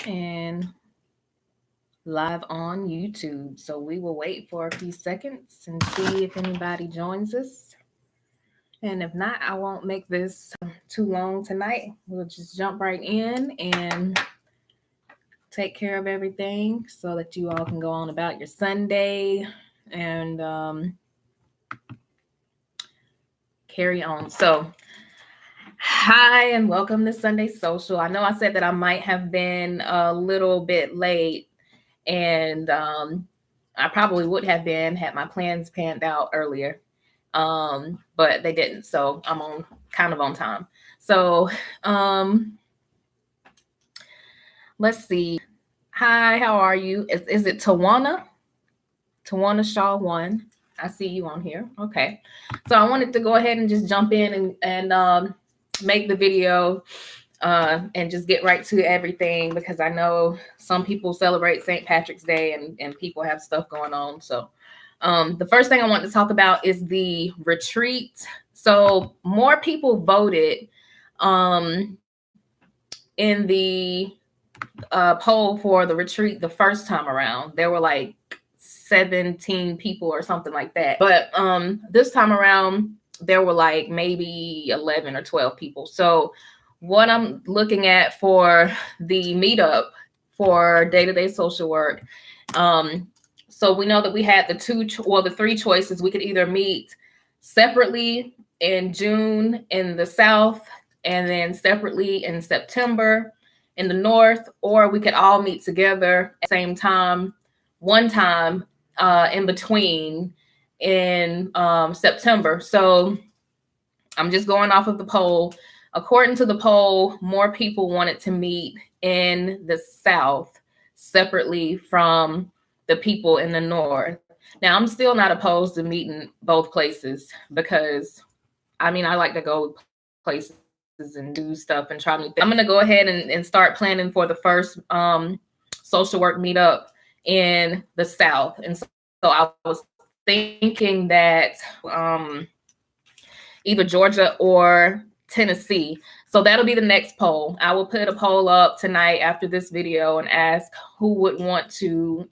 and live on YouTube. So we will wait for a few seconds and see if anybody joins us. And if not, I won't make this too long tonight. We'll just jump right in and take care of everything so that you all can go on about your Sunday and carry on. So, hi and welcome to Sunday Social. I know I said that I might have been a little bit late, and I probably would have been had my plans panned out earlier, but they didn't. So I'm kind of on time. So let's see. Hi, how are you? Is it Tawana? Tawana Shaw 1. I see you on here. Okay. So I wanted to go ahead and just jump in and make the video and just get right to everything, because I know some people celebrate St. Patrick's Day and people have stuff going on. So the first thing I want to talk about is the retreat. So more people voted in the poll for the retreat the first time around. There were like 17 people or something like that. But this time around, there were like maybe 11 or 12 people. So what I'm looking at for the meetup for day-to-day social work, so we know that we had the three choices. We could either meet separately in June in the South, and then separately in September in the North, or we could all meet together at the same time, one time in between in September. So I'm just going off of the poll. According to the poll, more people wanted to meet in the South separately from the people in the North. Now, I'm still not opposed to meeting both places, because I mean, I like to go places and do stuff and try new things. I'm going to go ahead and start planning for the first social work meetup in the South. And so I was thinking that either Georgia or Tennessee. So that'll be the next poll. I will put a poll up tonight after this video and ask who would want to,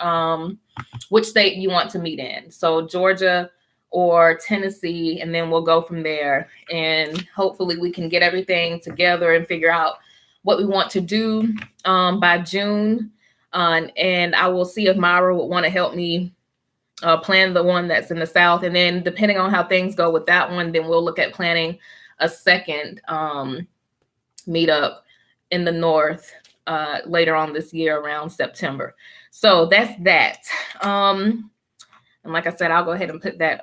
which state you want to meet in. So Georgia or Tennessee, and then we'll go from there. And hopefully we can get everything together and figure out what we want to do by June. And I will see if Myra would want to help me plan the one that's in the South. And then depending on how things go with that one, then we'll look at planning a second meetup in the North later on this year around September. So that's that. And like I said, I'll go ahead and put that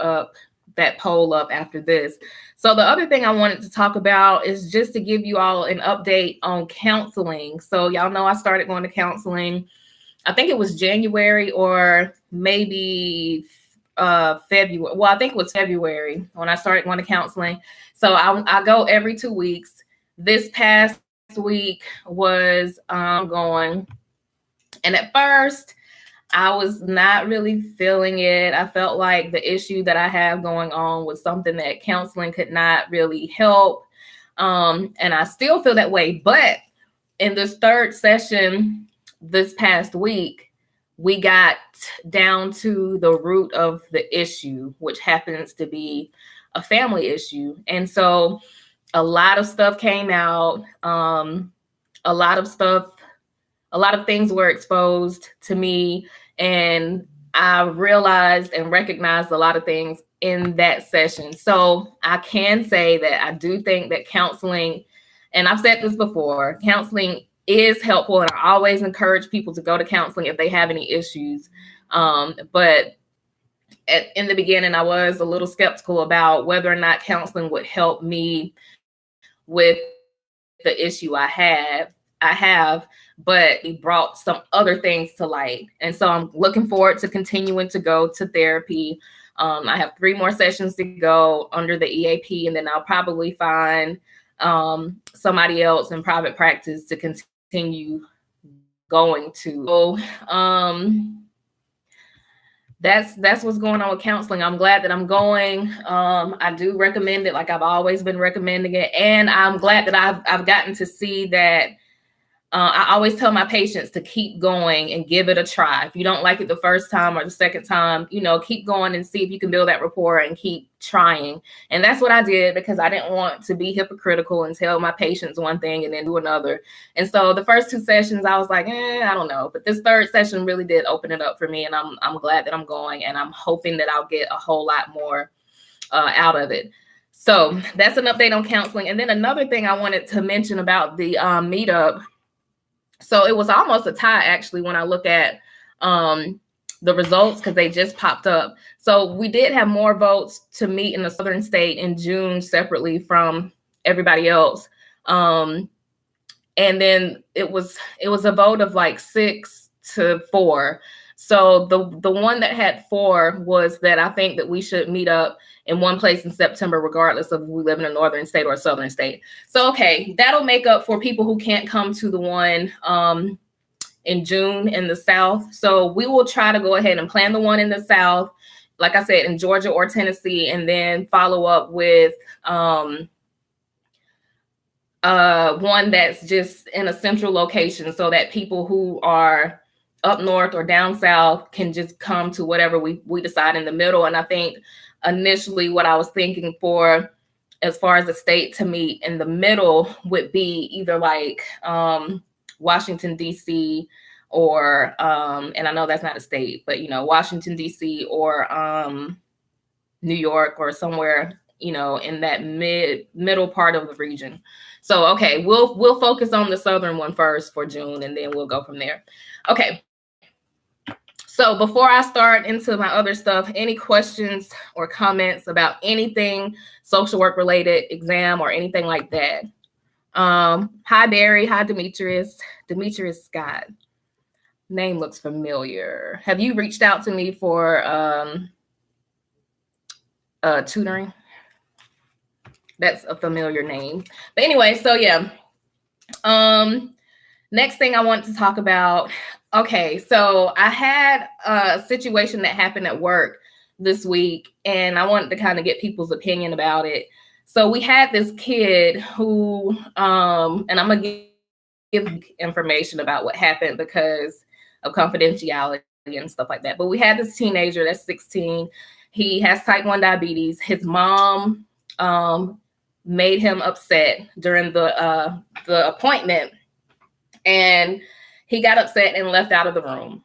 poll up after this. So the other thing I wanted to talk about is just to give you all an update on counseling. So y'all know I started going to counseling, I think it was January or maybe February. Well, I think it was February when I started going to counseling. So I go every 2 weeks. This past week was going. And at first, I was not really feeling it. I felt like the issue that I have going on was something that counseling could not really help. And I still feel that way. But in this third session this past week, we got down to the root of the issue, which happens to be a family issue. And so a lot of stuff came out. A lot of things were exposed to me, and I realized and recognized a lot of things in that session. So I can say that I do think that counseling, and I've said this before, counseling is helpful, and I always encourage people to go to counseling if they have any issues. But in the beginning, I was a little skeptical about whether or not counseling would help me with the issue I have, but it brought some other things to light. And so I'm looking forward to continuing to go to therapy. I have 3 more sessions to go under the EAP, and then I'll probably find somebody else in private practice to continue going to. So that's what's going on with counseling. I'm glad that I'm going. I do recommend it, like I've always been recommending it. And I'm glad that I've gotten to see that I always tell my patients to keep going and give it a try. If you don't like it the first time or the second time, keep going and see if you can build that rapport and keep trying. And that's what I did, because I didn't want to be hypocritical and tell my patients one thing and then do another. And so the first 2 sessions, I was like, I don't know. But this 3rd session really did open it up for me. And I'm glad that I'm going, and I'm hoping that I'll get a whole lot more out of it. So that's an update on counseling. And then another thing I wanted to mention about the meetup. So it was almost a tie, actually, when I look at the results, because they just popped up. So we did have more votes to meet in the Southern state in June separately from everybody else. And then it was a vote of like 6-4. So the one that had 4 was that I think that we should meet up in one place in September, regardless of if we live in a northern state or a southern state. So, okay, that'll make up for people who can't come to the one in June in the South. So we will try to go ahead and plan the one in the South, like I said, in Georgia or Tennessee, and then follow up with one that's just in a central location, so that people who are up north or down south can just come to whatever we decide in the middle. And I think initially what I was thinking for, as far as the state to meet in the middle, would be either like Washington, D.C., or, and I know that's not a state, but, Washington, D.C., or New York, or somewhere, in that middle part of the region. So, okay, we'll focus on the southern one first for June, and then we'll go from there. Okay. So before I start into my other stuff, any questions or comments about anything social work related, exam, or anything like that? Hi, Barry. Hi, Demetrius. Demetrius Scott. Name looks familiar. Have you reached out to me for tutoring? That's a familiar name. But anyway, so yeah. Next thing I want to talk about. Okay, so I had a situation that happened at work this week, and I wanted to kind of get people's opinion about it. So we had this kid who, and I'm going to give information about what happened because of confidentiality and stuff like that. But we had this teenager that's 16. He has type 1 diabetes. His mom made him upset during the appointment, and he got upset and left out of the room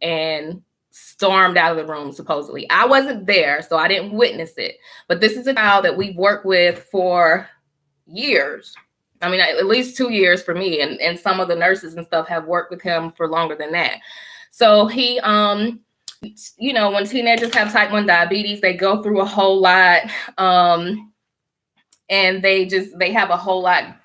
and stormed out of the room, supposedly. I wasn't there, so I didn't witness it. But this is a child that we've worked with for years. I mean, at least 2 years for me, and some of the nurses and stuff have worked with him for longer than that. So he, when teenagers have type 1 diabetes, they go through a whole lot, and they have a whole lot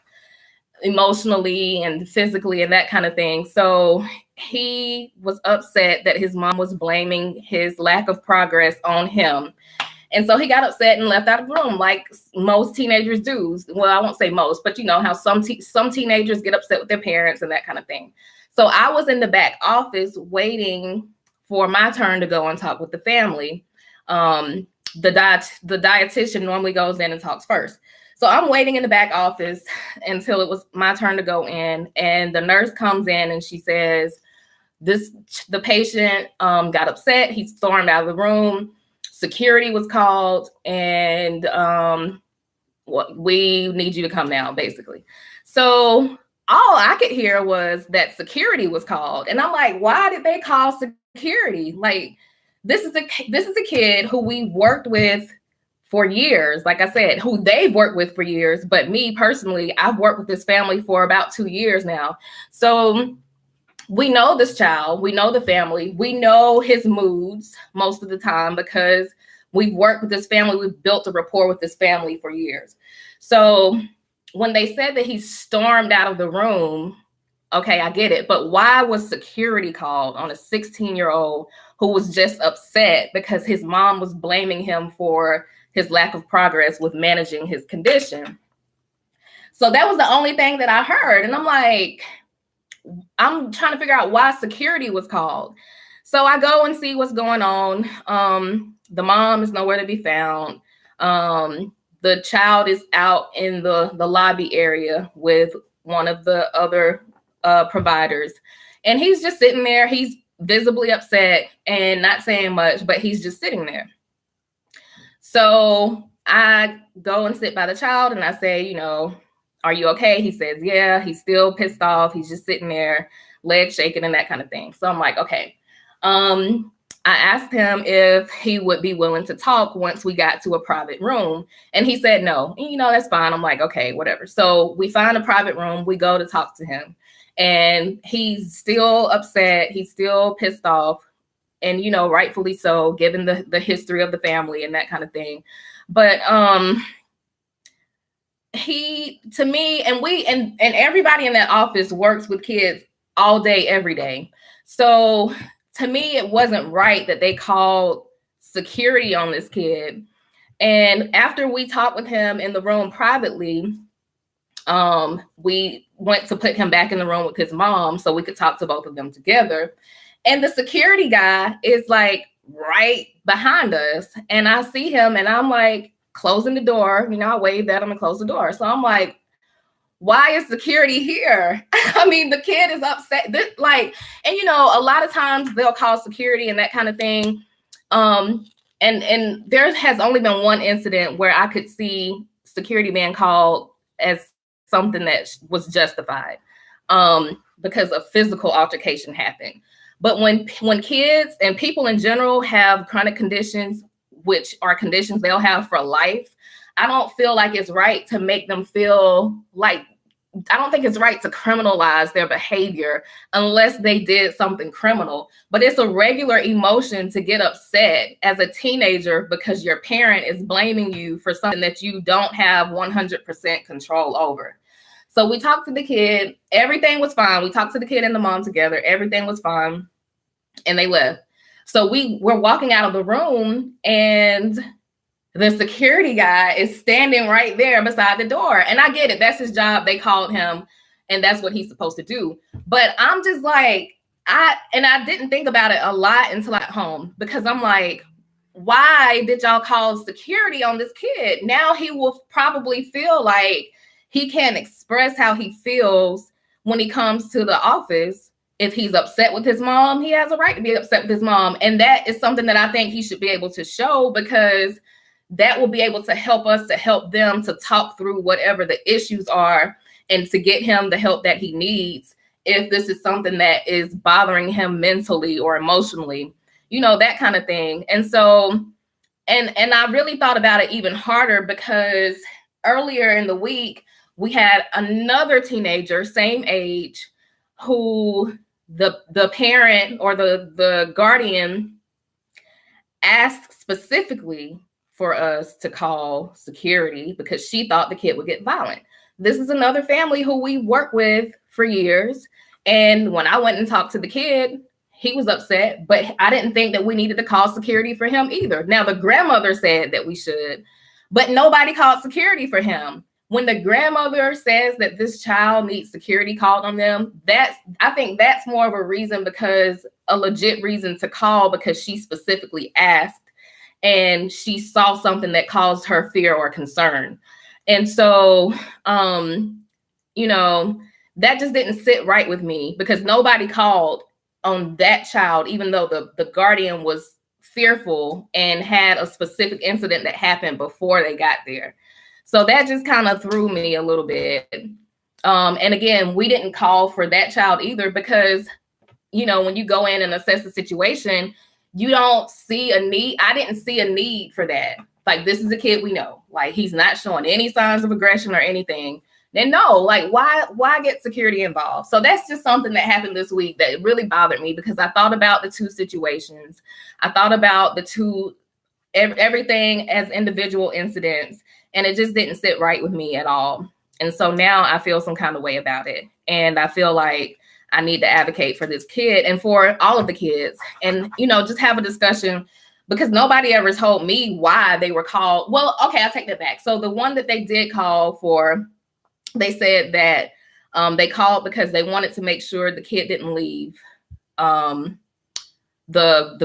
emotionally and physically and that kind of thing. So he was upset that his mom was blaming his lack of progress on him. And so he got upset and left out of the room, like most teenagers do. Well, I won't say most, but you know how some teenagers get upset with their parents and that kind of thing. So I was in the back office waiting for my turn to go and talk with the family. The dietitian normally goes in and talks first. So I'm waiting in the back office until it was my turn to go in, and the nurse comes in and she says, the patient got upset. He stormed out of the room. Security was called, and we need you to come now, basically. So all I could hear was that security was called, and I'm like, why did they call security? Like, this is a kid who we've worked with for years, like I said, who they've worked with for years. But me personally, I've worked with this family for about 2 years now. So we know this child, we know the family, we know his moods most of the time because we've worked with this family. We've built a rapport with this family for years. So when they said that he stormed out of the room, okay, I get it. But why was security called on a 16-year-old who was just upset because his mom was blaming him for his lack of progress with managing his condition? So that was the only thing that I heard. And I'm like, I'm trying to figure out why security was called. So I go and see what's going on. The mom is nowhere to be found. The child is out in the lobby area with one of the other providers. And he's just sitting there. He's visibly upset and not saying much, but he's just sitting there. So I go and sit by the child and I say, you know, are you okay? He says, yeah. He's still pissed off. He's just sitting there, legs shaking and that kind of thing. So I'm like, okay. I asked him if he would be willing to talk once we got to a private room. And he said no. And, you know, that's fine. I'm like, okay, whatever. So we find a private room. We go to talk to him. And he's still upset. He's still pissed off. And, you know, rightfully so, given the history of the family and that kind of thing. But he, to me, and everybody in that office works with kids all day, every day. So to me, it wasn't right that they called security on this kid. And after we talked with him in the room privately, we went to put him back in the room with his mom so we could talk to both of them together. And the security guy is like right behind us. And I see him and I'm like closing the door. You know, I waved at him and closed the door. So I'm like, why is security here? I mean, the kid is upset. And you know, a lot of times they'll call security and that kind of thing. And there has only been one incident where I could see security being called as something that was justified because a physical altercation happened. But when kids and people in general have chronic conditions, which are conditions they'll have for life, I don't feel like it's right to make them feel like, I don't think it's right to criminalize their behavior unless they did something criminal. But it's a regular emotion to get upset as a teenager because your parent is blaming you for something that you don't have 100% control over. So we talked to the kid. Everything was fine. We talked to the kid and the mom together. Everything was fine. And they left. So we were walking out of the room and the security guy is standing right there beside the door. And I get it. That's his job. They called him and that's what he's supposed to do. But I'm just like, I didn't think about it a lot until I got home because I'm like, why did y'all call security on this kid? Now he will probably feel like he can't express how he feels when he comes to the office. If he's upset with his mom, he has a right to be upset with his mom. And that is something that I think he should be able to show because that will be able to help us to help them to talk through whatever the issues are and to get him the help that he needs if this is something that is bothering him mentally or emotionally, you know, that kind of thing. And so, and I really thought about it even harder because earlier in the week, we had another teenager, same age, who the parent or the guardian asked specifically for us to call security because she thought the kid would get violent. This is another family who we work with for years. And when I went and talked to the kid, he was upset, but I didn't think that we needed to call security for him either. Now, the grandmother said that we should, but nobody called security for him. When the grandmother says that this child needs security called on them, I think that's more of a reason because a legit reason to call because she specifically asked and she saw something that caused her fear or concern. And so, you know, that just didn't sit right with me because nobody called on that child, even though the guardian was fearful and had a specific incident that happened before they got there. So that just kind of threw me a little bit. And again, we didn't call for that child either because, you know, when you go in and assess the situation, you don't see a need. I didn't see a need for that. Like, this is a kid we know. Like, he's not showing any signs of aggression or anything. Then no, like, why get security involved? So that's just something that happened this week that really bothered me because I thought about the two situations. I thought about everything as individual incidents. And it just didn't sit right with me at all. And so now I feel some kind of way about it. And I feel like I need to advocate for this kid and for all of the kids and, you know, just have a discussion because nobody ever told me why they were called. Well, okay, I'll take that back. So the one that they did call for, they said that they called because they wanted to make sure the kid didn't leave the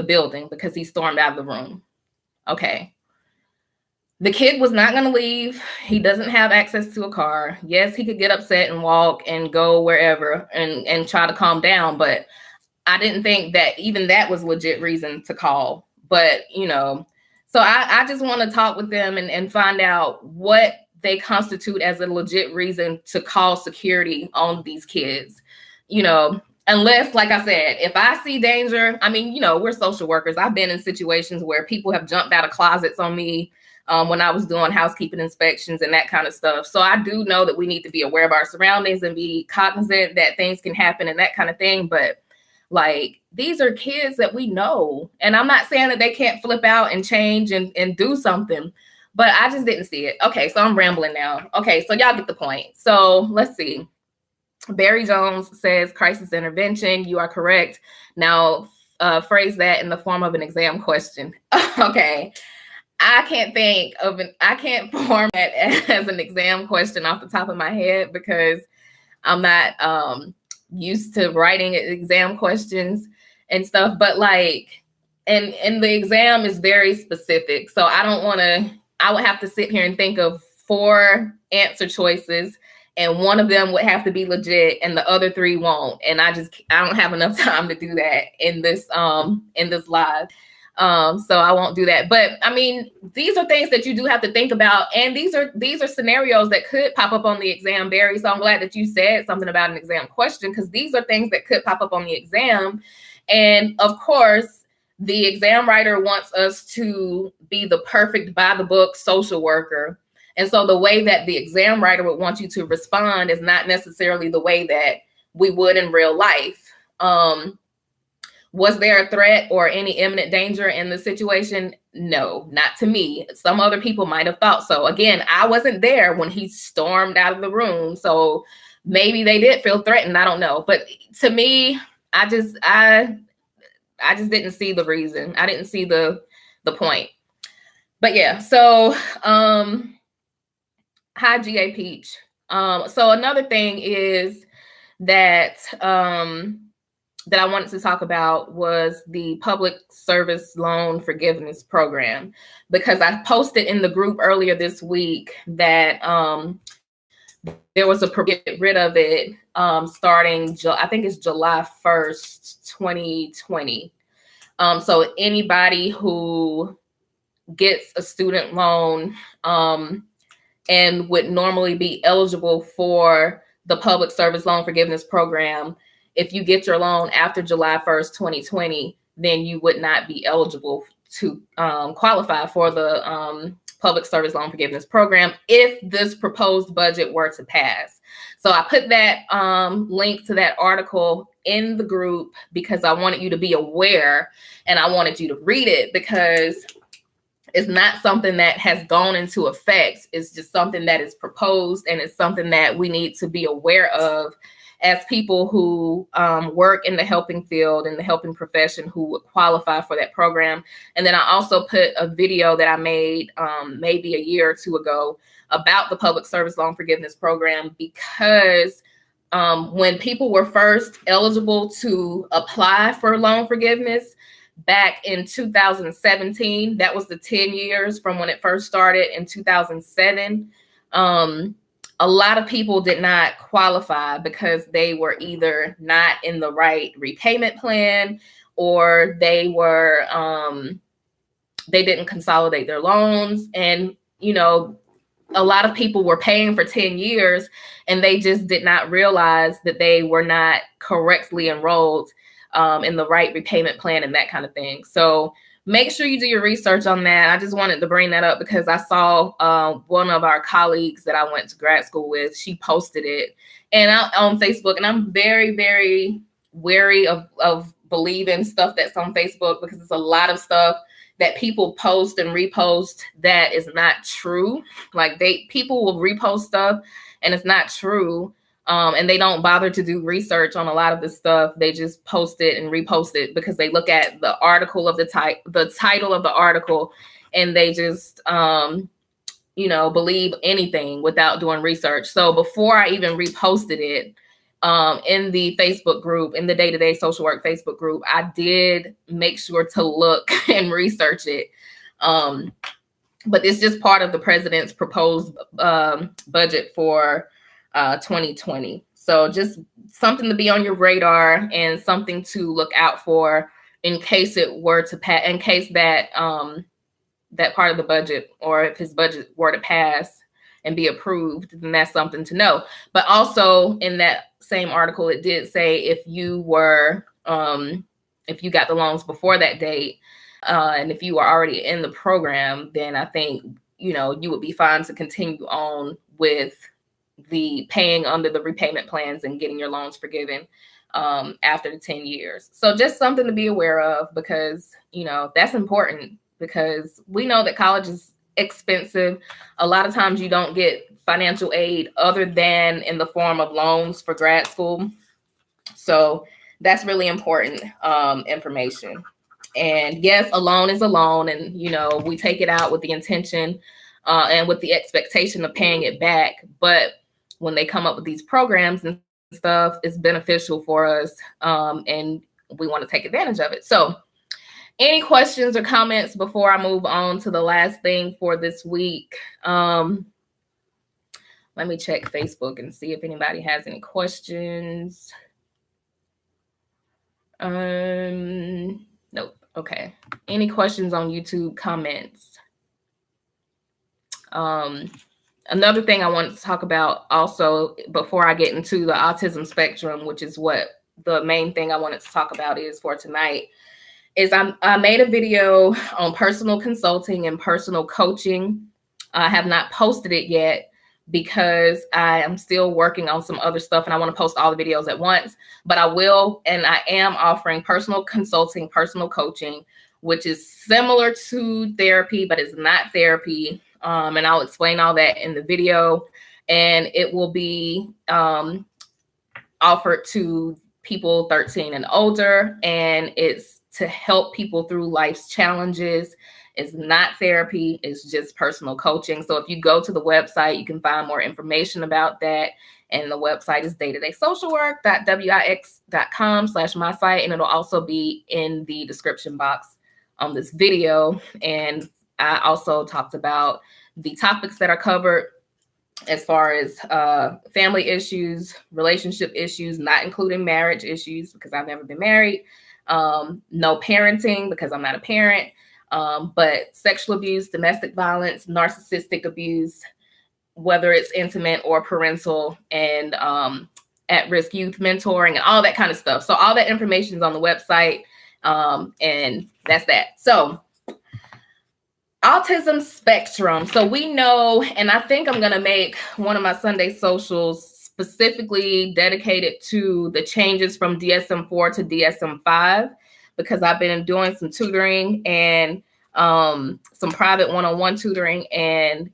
building because he stormed out of the room. Okay. The kid was not going to leave. He doesn't have access to a car. Yes, he could get upset and walk and go wherever and try to calm down, but I didn't think that even that was legit reason to call. But, so I just want to talk with them and find out what they constitute as a legit reason to call security on these kids, unless, like I said, if I see danger, I mean, we're social workers. I've been in situations where people have jumped out of closets on me when I was doing housekeeping inspections and that kind of stuff. So I do know that we need to be aware of our surroundings and be cognizant that things can happen and that kind of thing. But like, these are kids that we know. And I'm not saying that they can't flip out and change and do something, but I just didn't see it. Okay, so I'm rambling now. Okay, so y'all get the point. So let's see. Barry Jones says crisis intervention. You are correct. Now, phrase that in the form of an exam question. Okay. I can't form it as an exam question off the top of my head because I'm not used to writing exam questions and stuff. But like, and the exam is very specific. So I would have to sit here and think of 4 answer choices, and one of them would have to be legit and the other 3 won't. And I don't have enough time to do that in this live. So I won't do that. But I mean, these are things that you do have to think about. And these are scenarios that could pop up on the exam, Barry. So I'm glad that you said something about an exam question, because these are things that could pop up on the exam. And of course, the exam writer wants us to be the perfect by the book social worker. And so the way that the exam writer would want you to respond is not necessarily the way that we would in real life. Was there a threat or any imminent danger in the situation? No, not to me. Some other people might have thought so. Again, I wasn't there when he stormed out of the room, so maybe they did feel threatened. I don't know. But to me, I just didn't see the reason. I didn't see the point. But yeah, so hi GA Peach. So another thing is that that I wanted to talk about was the public service loan forgiveness program, because I posted in the group earlier this week that there was a get rid of it starting, I think it's July 1st, 2020. So anybody who gets a student loan and would normally be eligible for the public service loan forgiveness program, if you get your loan after July 1st, 2020, then you would not be eligible to qualify for the public service loan forgiveness program if this proposed budget were to pass. So I put that link to that article in the group because I wanted you to be aware and I wanted you to read it, because it's not something that has gone into effect. It's just something that is proposed, and it's something that we need to be aware of as people who work in the helping field, in the helping profession, who would qualify for that program. And then I also put a video that I made maybe a year or 2 ago about the public service loan forgiveness program, because when people were first eligible to apply for loan forgiveness back in 2017, that was the 10 years from when it first started in 2007, a lot of people did not qualify because they were either not in the right repayment plan, or they were they didn't consolidate their loans. And a lot of people were paying for 10 years and they just did not realize that they were not correctly enrolled in the right repayment plan and that kind of thing. So make sure you do your research on that. I just wanted to bring that up because I saw one of our colleagues that I went to grad school with, she posted it on Facebook. And I'm very, very wary of believing stuff that's on Facebook, because it's a lot of stuff that people post and repost that is not true. Like people will repost stuff and it's not true. And they don't bother to do research on a lot of this stuff. They just post it and repost it because they look at the article of the title of the article, and they just, believe anything without doing research. So before I even reposted it in the Facebook group, in the Day-to-Day Social Work Facebook group, I did make sure to look and research it. but it's just part of the president's proposed budget for 2020. So just something to be on your radar and something to look out for in case it were to pass, in case that that part of the budget, or if his budget were to pass and be approved, then that's something to know. But also in that same article, it did say if you were, if you got the loans before that date, and if you were already in the program, then I think, you know, you would be fine to continue on with the paying under the repayment plans and getting your loans forgiven after the 10 years. So just something to be aware of, because, you know, that's important, because we know that college is expensive. A lot of times you don't get financial aid other than in the form of loans for grad school. So that's really important information. And yes, a loan is a loan, and, you know, we take it out with the intention and with the expectation of paying it back. But when they come up with these programs and stuff, it's beneficial for us, and we want to take advantage of it. So any questions or comments before I move on to the last thing for this week? Let me check Facebook and see if anybody has any questions. Nope. Okay. Any questions on YouTube comments? Another thing I wanted to talk about also before I get into the autism spectrum, which is what the main thing I wanted to talk about is for tonight, is I made a video on personal consulting and personal coaching. I have not posted it yet because I am still working on some other stuff and I want to post all the videos at once, but I will, and I am offering personal consulting, personal coaching, which is similar to therapy, but it's not therapy. And I'll explain all that in the video, and it will be offered to people 13 and older, and it's to help people through life's challenges. It's not therapy, it's just personal coaching. So if you go to the website, you can find more information about that. And the website is daytodaysocialwork.wix.com/my-site. And it'll also be in the description box on this video. And I also talked about the topics that are covered as far as family issues, relationship issues, not including marriage issues, because I've never been married. No parenting, because I'm not a parent. But sexual abuse, domestic violence, narcissistic abuse, whether it's intimate or parental, and at-risk youth mentoring and all that kind of stuff. So all that information is on the website, and that's that. So autism spectrum. So we know, and I think I'm going to make one of my Sunday socials specifically dedicated to the changes from DSM-4 to DSM-5, because I've been doing some tutoring and some private one-on-one tutoring. And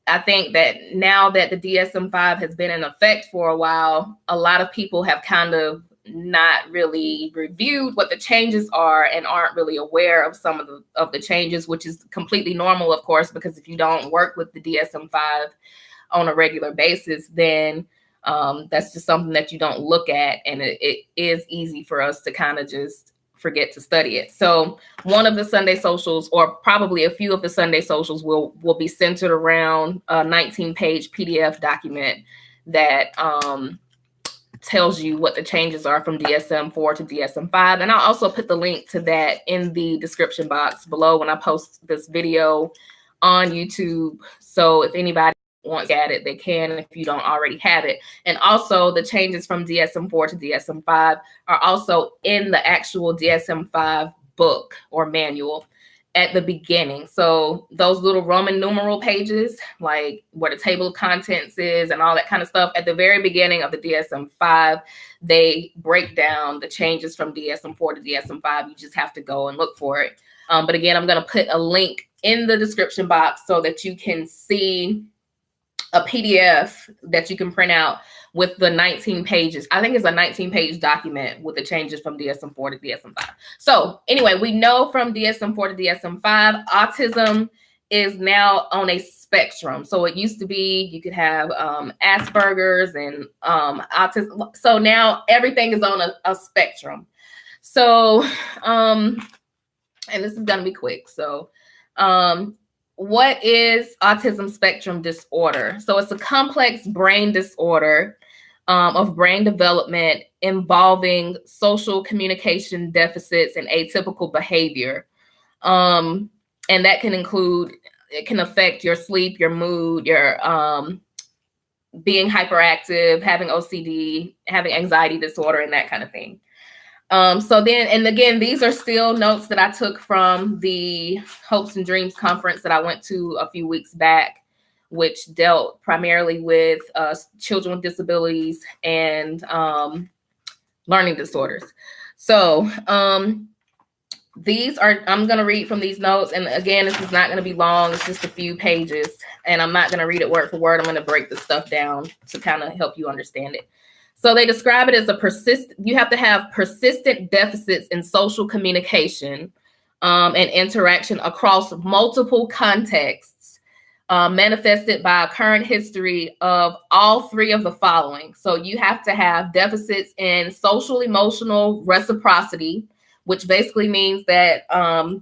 I think that now that the DSM-5 has been in effect for a while, a lot of people have kind of not really reviewed what the changes are and aren't really aware of some of the changes, which is completely normal, of course, because if you don't work with the DSM-5 on a regular basis, then that's just something that you don't look at, and it is easy for us to kind of just forget to study it. So one of the Sunday socials, or probably a few of the Sunday socials, will be centered around a 19-page PDF document that tells you what the changes are from DSM-4 to DSM-5. And I'll also put the link to that in the description box below when I post this video on YouTube. So if anybody wants to add it, they can, if you don't already have it. And also the changes from DSM-4 to DSM-5 are also in the actual DSM-5 book or manual at the beginning. So those little Roman numeral pages, like where the table of contents is and all that kind of stuff, at the very beginning of the DSM-5, they break down the changes from DSM-4 to DSM-5. You just have to go and look for it. But again, I'm going to put a link in the description box so that you can see a PDF that you can print out with the 19 pages. I think it's a 19-page document with the changes from DSM-4 to DSM-5. So anyway, we know from DSM-4 to DSM-5, autism is now on a spectrum. So it used to be you could have Asperger's and autism. So now everything is on a spectrum. So, and this is going to be quick. So what is autism spectrum disorder? So it's a complex brain disorder of brain development involving social communication deficits and atypical behavior. And that can include, it can affect your sleep, your mood, your being hyperactive, having OCD, having anxiety disorder, and that kind of thing. So then, and again, these are still notes that I took from the Hopes and Dreams conference that I went to a few weeks back, which dealt primarily with children with disabilities and learning disorders. So these are, I'm going to read from these notes. And again, this is not going to be long. It's just a few pages. And I'm not going to read it word for word. I'm going to break the stuff down to kind of help you understand it. So they describe it as you have to have persistent deficits in social communication and interaction across multiple contexts, manifested by a current history of all three of the following. So you have to have deficits in social emotional reciprocity, which basically means that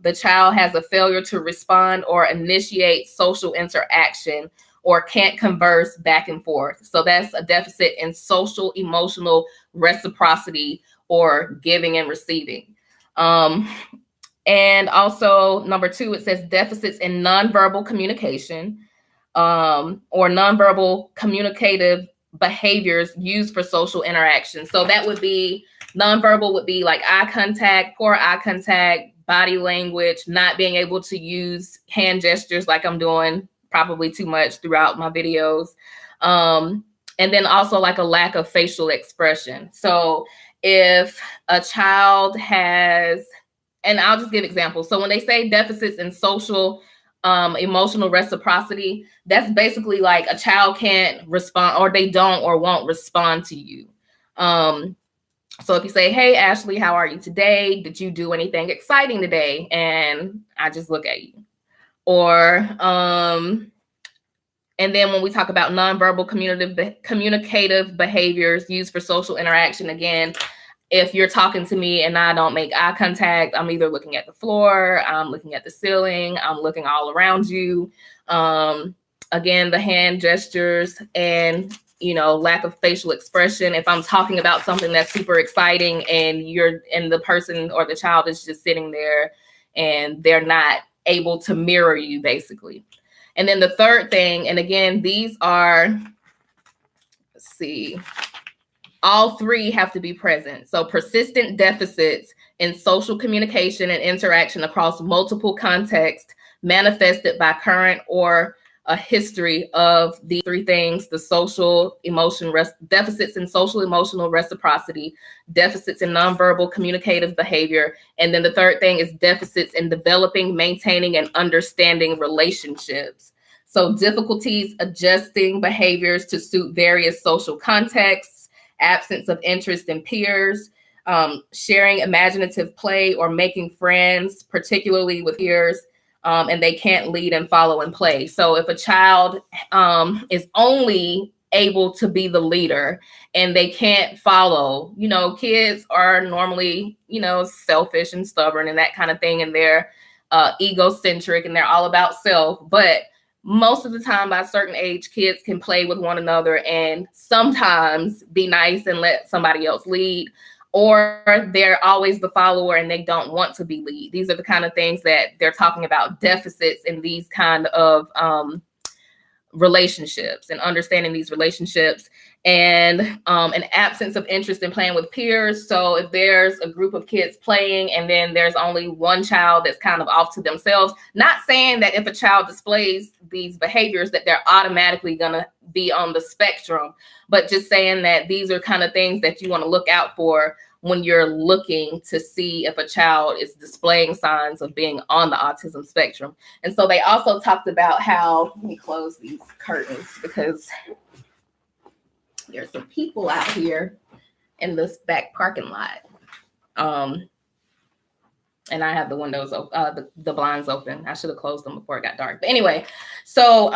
the child has a failure to respond or initiate social interaction or can't converse back and forth. So that's a deficit in social emotional reciprocity or giving and receiving. And also number 2, it says deficits in nonverbal communication or nonverbal communicative behaviors used for social interaction. So that would be, nonverbal would be like eye contact, poor eye contact, body language, not being able to use hand gestures like I'm doing probably too much throughout my videos. And then also like a lack of facial expression. So if a child has, and I'll just give examples. So when they say deficits in social emotional reciprocity, that's basically like a child can't respond, or they don't or won't respond to you. So if you say, hey, Ashley, how are you today? Did you do anything exciting today? And I just look at you. Or, and then when we talk about nonverbal communicative behaviors used for social interaction, again, if you're talking to me and I don't make eye contact, I'm either looking at the floor, I'm looking at the ceiling, I'm looking all around you. Again, the hand gestures and, you know, lack of facial expression. If I'm talking about something that's super exciting and the person or the child is just sitting there and they're not able to mirror you, basically. And then the third thing, and again, these are, let's see, all three have to be present. So persistent deficits in social communication and interaction across multiple contexts manifested by current or a history of these three things: the social emotion deficits in social emotional reciprocity, deficits in nonverbal communicative behavior, and then the third thing is deficits in developing, maintaining, and understanding relationships. So difficulties adjusting behaviors to suit various social contexts, absence of interest in peers, sharing imaginative play or making friends, particularly with peers, and they can't lead and follow and play. So if a child is only able to be the leader and they can't follow, you know, kids are normally, you know, selfish and stubborn and that kind of thing, and they're egocentric and they're all about self. But most of the time, by a certain age, kids can play with one another and sometimes be nice and let somebody else lead, or they're always the follower and they don't want to be lead. These are the kind of things that they're talking about, deficits in these kind of relationships and understanding these relationships, and an absence of interest in playing with peers. So if there's a group of kids playing and then there's only one child that's kind of off to themselves, not saying that if a child displays these behaviors that they're automatically going to be on the spectrum, but just saying that these are kind of things that you want to look out for when you're looking to see if a child is displaying signs of being on the autism spectrum. And so they also talked about how, let me close these curtains because there's some people out here in this back parking lot. And I have the windows open, the blinds open. I should have closed them before it got dark. But anyway, so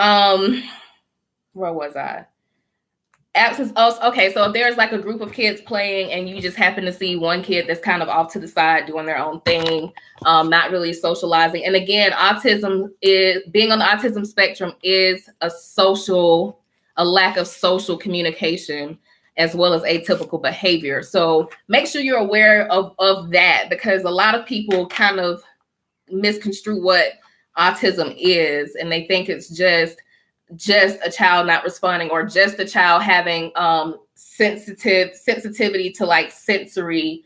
where was I? Absence. Oh, okay. So if there's like a group of kids playing and you just happen to see one kid that's kind of off to the side doing their own thing, not really socializing. And again, being on the autism spectrum is a lack of social communication as well as atypical behavior. So make sure you're aware of that, because a lot of people kind of misconstrue what autism is, and they think it's just a child not responding, or just a child having sensitivity to like sensory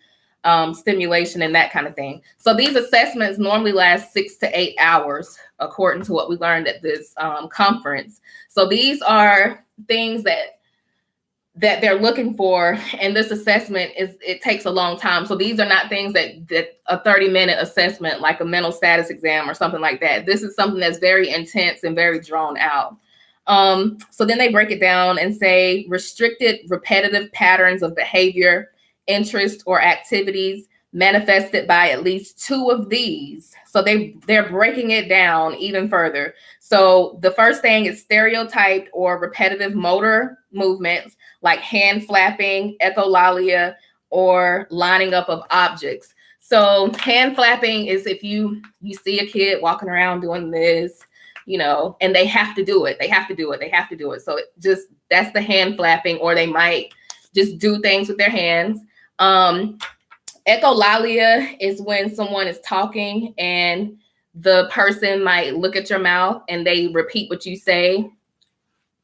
stimulation and that kind of thing. So these assessments normally last 6 to 8 hours, according to what we learned at this conference. So these are things that they're looking for, and this assessment it takes a long time. So these are not things that a 30-minute assessment like a mental status exam or something like that. This is something that's very intense and very drawn out. So then they break it down and say restricted repetitive patterns of behavior, interest, or activities manifested by at least 2 of these. So they're breaking it down even further. So the first thing is stereotyped or repetitive motor movements like hand flapping, echolalia, or lining up of objects. So hand flapping is if you see a kid walking around doing this, and they have to do it. They have to do it. So that's the hand flapping, or they might just do things with their hands. Echolalia is when someone is talking and the person might look at your mouth and they repeat what you say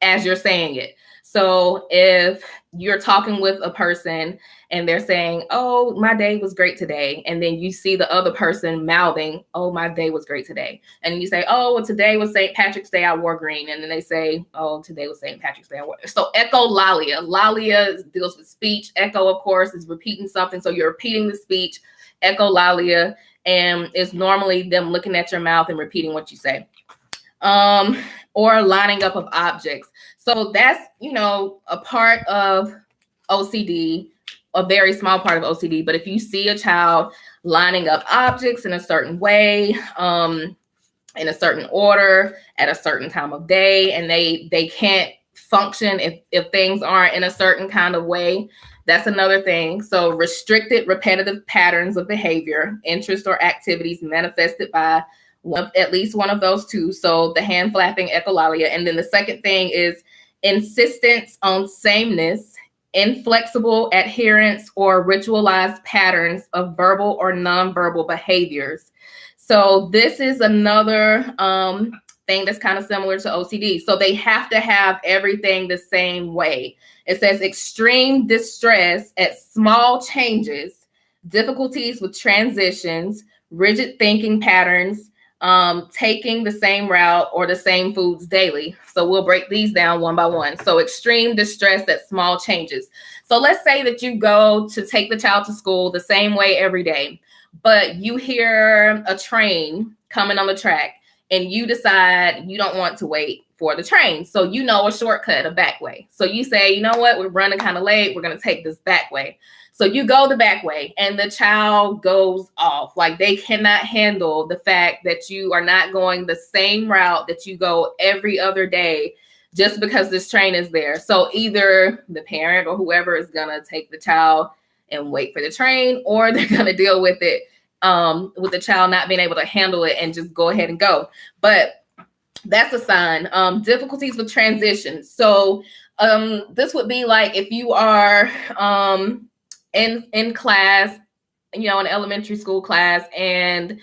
as you're saying it. So if you're talking with a person and they're saying, "Oh, my day was great today," and then you see the other person mouthing, "Oh, my day was great today," and you say, "Oh, well, today was St. Patrick's Day, I wore green," and then they say, "Oh, today was St. Patrick's Day, I wore." So echolalia. Lalia deals with speech. Echo, of course, is repeating something. So you're repeating the speech. Echolalia, and it's normally them looking at your mouth and repeating what you say. Or lining up of objects. So that's, a part of OCD, a very small part of OCD. But if you see a child lining up objects in a certain way, in a certain order, at a certain time of day, and they can't function if things aren't in a certain kind of way, that's another thing. So restricted repetitive patterns of behavior, interest, or activities manifested by at least one of those 2. So the hand flapping, echolalia. And then the second thing is insistence on sameness, inflexible adherence, or ritualized patterns of verbal or nonverbal behaviors. So this is another thing that's kind of similar to OCD. So they have to have everything the same way. It says extreme distress at small changes, difficulties with transitions, rigid thinking patterns, taking the same route or the same foods daily. So we'll break these down one by one. So extreme distress at small changes. So let's say that you go to take the child to school the same way every day, but you hear a train coming on the track and you decide you don't want to wait for the train. So a shortcut, a back way. So you say, you know what, we're running kind of late. We're going to take this back way. So you go the back way and the child goes off. Like they cannot handle the fact that you are not going the same route that you go every other day just because this train is there. So either the parent or whoever is going to take the child and wait for the train, or they're going to deal with it with the child not being able to handle it and just go ahead and go. But that's a sign. Difficulties with transitions. So this would be like if you are in class, an elementary school class, and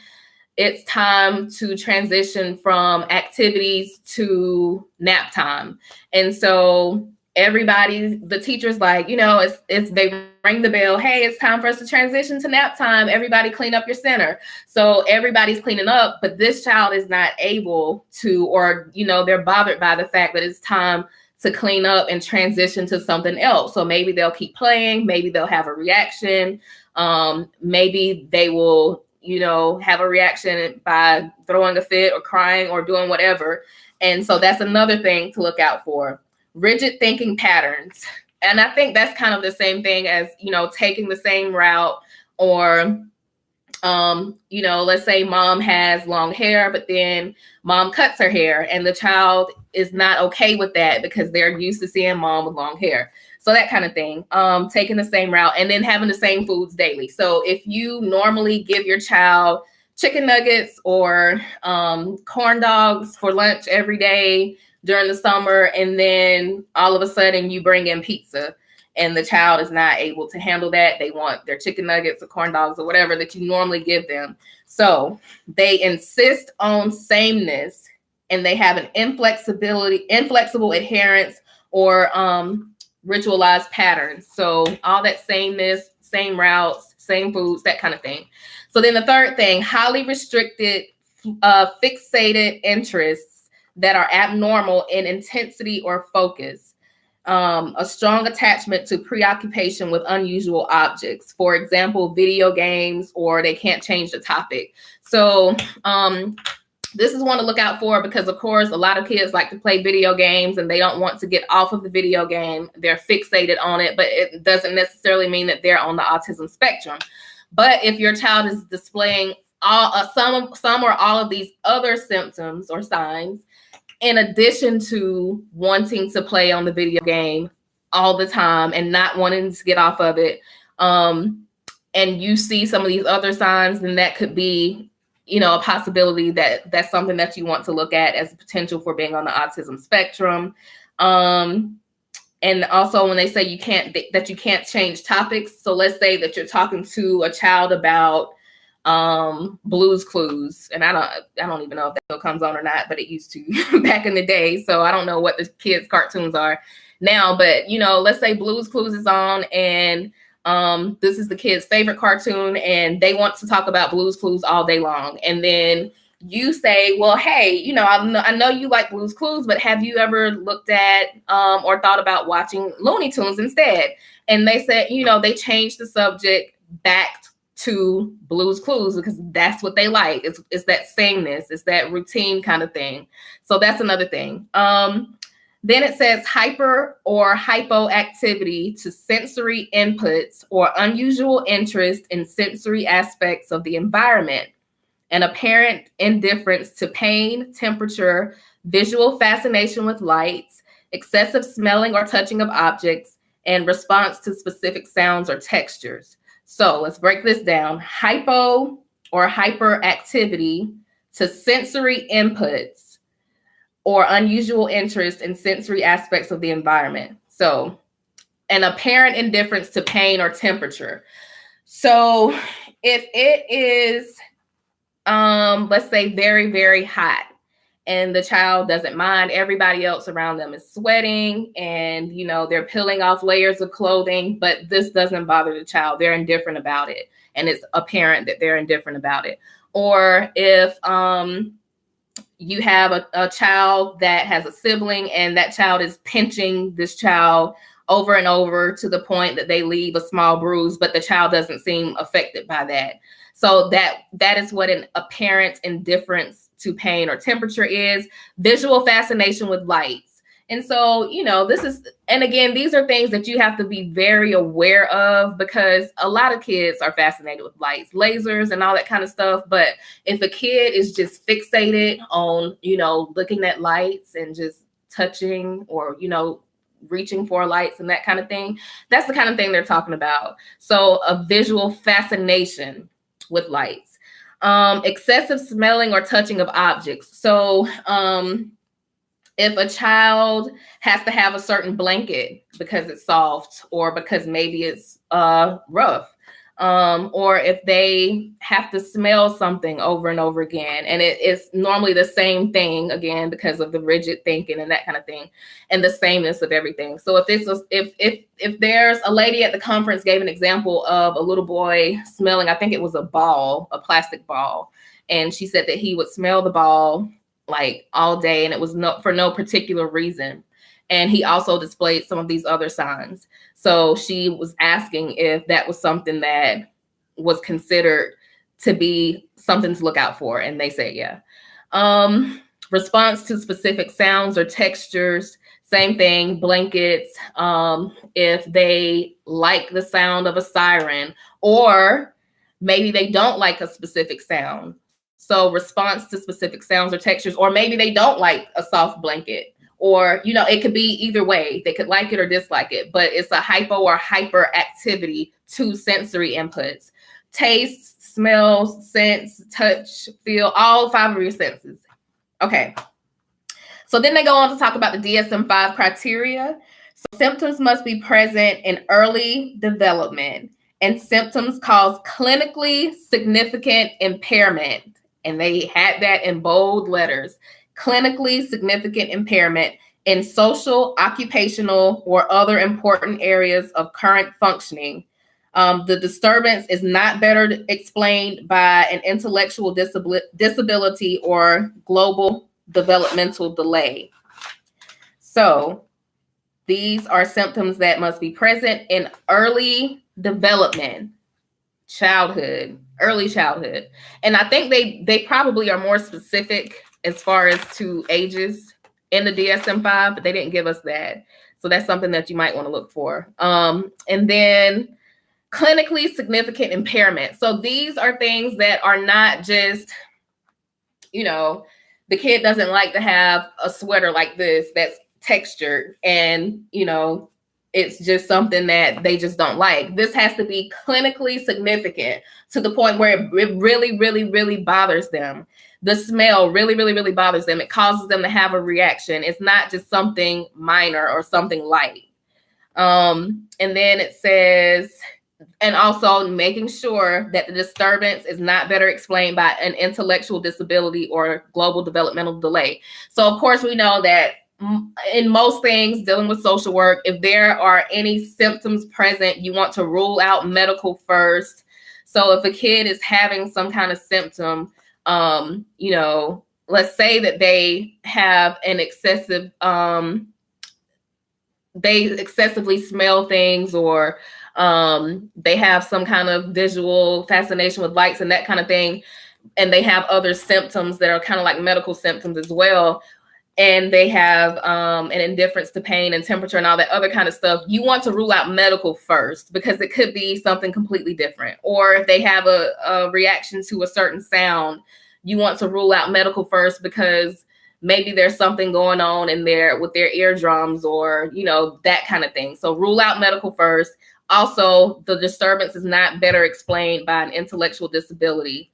it's time to transition from activities to nap time. And so the teacher's like, they ring the bell. Hey, it's time for us to transition to nap time. Everybody clean up your center. So everybody's cleaning up, but this child is not able to, or, they're bothered by the fact that it's time to clean up and transition to something else. So maybe they'll keep playing. Maybe they'll have a reaction. Maybe they will, have a reaction by throwing a fit or crying or doing whatever. And so that's another thing to look out for. Rigid thinking patterns. And I think that's kind of the same thing as, taking the same route or Let's say mom has long hair, but then mom cuts her hair and the child is not okay with that because they're used to seeing mom with long hair. So that kind of thing, taking the same route and then having the same foods daily. So if you normally give your child chicken nuggets or corn dogs for lunch every day during the summer, and then all of a sudden you bring in pizza, and the child is not able to handle that. They want their chicken nuggets or corn dogs or whatever that you normally give them. So they insist on sameness, and they have an inflexible adherence or ritualized patterns. So all that sameness, same routes, same foods, that kind of thing. So then the third thing, highly restricted, fixated interests that are abnormal in intensity or focus. A strong attachment to preoccupation with unusual objects, for example, video games, or they can't change the topic. So this is one to look out for because, of course, a lot of kids like to play video games and they don't want to get off of the video game. They're fixated on it, but it doesn't necessarily mean that they're on the autism spectrum. But if your child is displaying some or all of these other symptoms or signs, in addition to wanting to play on the video game all the time and not wanting to get off of it, and you see some of these other signs, then that could be, a possibility that's something that you want to look at as a potential for being on the autism spectrum. And also when they say you can't change topics. So let's say that you're talking to a child about Blue's Clues, and I don't even know if that still comes on or not, but it used to back in the day. So I don't know what the kids' cartoons are now, but let's say Blue's Clues is on, and this is the kid's favorite cartoon, and they want to talk about Blue's Clues all day long. And then you say, well, hey, I know you like Blue's Clues, but have you ever looked at or thought about watching Looney Tunes instead? And they said, they changed the subject back to Blue's Clues because that's what they like. It's that sameness, it's that routine kind of thing. So that's another thing. Then it says hyper or hypoactivity to sensory inputs or unusual interest in sensory aspects of the environment, an apparent indifference to pain, temperature, visual fascination with lights, excessive smelling or touching of objects, and response to specific sounds or textures. So let's break this down. Hypo or hyperactivity to sensory inputs or unusual interest in sensory aspects of the environment. So an apparent indifference to pain or temperature. So if it is, let's say very, very hot, and the child doesn't mind, everybody else around them is sweating and, they're peeling off layers of clothing, but this doesn't bother the child. They're indifferent about it. And it's apparent that they're indifferent about it. Or if you have a child that has a sibling and that child is pinching this child over and over to the point that they leave a small bruise, but the child doesn't seem affected by that. So that is what an apparent indifference to pain or temperature is. Visual fascination with lights. And so, again, these are things that you have to be very aware of because a lot of kids are fascinated with lights, lasers, and all that kind of stuff. But if a kid is just fixated on, looking at lights and just touching or, reaching for lights and that kind of thing, that's the kind of thing they're talking about. So a visual fascination with lights. Excessive smelling or touching of objects. So if a child has to have a certain blanket because it's soft or because maybe it's rough, or if they have to smell something over and over again, and it's normally the same thing again because of the rigid thinking and that kind of thing, and the sameness of everything. So if there's a lady at the conference gave an example of a little boy smelling, I think it was a plastic ball, and she said that he would smell the ball like all day, and it was for no particular reason. And he also displayed some of these other signs. So she was asking if that was something that was considered to be something to look out for. And they said, yeah. Response to specific sounds or textures, same thing, blankets. If they like the sound of a siren, or Maybe they don't like a specific sound. So response to specific sounds or textures, or maybe they don't like a soft blanket, or, you know, it could be either way. They could like it or dislike it, but it's a hypo or hyperactivity to sensory inputs. Taste, smell, sense, touch, feel, all 5 of your senses. Okay. So then they go on to talk about the DSM5 criteria. So symptoms must be present in early development, and symptoms cause clinically significant impairment. And they had that in bold letters: clinically significant impairment in social, occupational, or other important areas of current functioning. The disturbance is not better explained by an intellectual disability or global developmental delay. So these are symptoms that must be present in early development, early childhood. And I think they probably are more specific as far as to ages in the DSM-5, but they didn't give us that. So that's something that you might want to look for. And then clinically significant impairment. So these are things that are not just, you know, the kid doesn't like to have a sweater like this that's textured, and, you know, it's just something that they just don't like. This has to be clinically significant to the point where it really, really, really bothers them. The smell really, really, really bothers them. It causes them to have a reaction. It's not just something minor or something light. And then it says, and also making sure that the disturbance is not better explained by an intellectual disability or global developmental delay. So of course we know that in most things dealing with social work, if there are any symptoms present, you want to rule out medical first. So if a kid is having some kind of symptom, you know, let's say that they have an excessive, they excessively smell things, or they have some kind of visual fascination with lights and that kind of thing, and they have other symptoms that are kind of like medical symptoms as well, and they have an indifference to pain and temperature and all that other kind of stuff, you want to rule out medical first, because it could be something completely different. Or if they have a reaction to a certain sound, you want to rule out medical first, because maybe there's something going on in there with their eardrums, or, you know, that kind of thing. So rule out medical first. Also, the disturbance is not better explained by an intellectual disability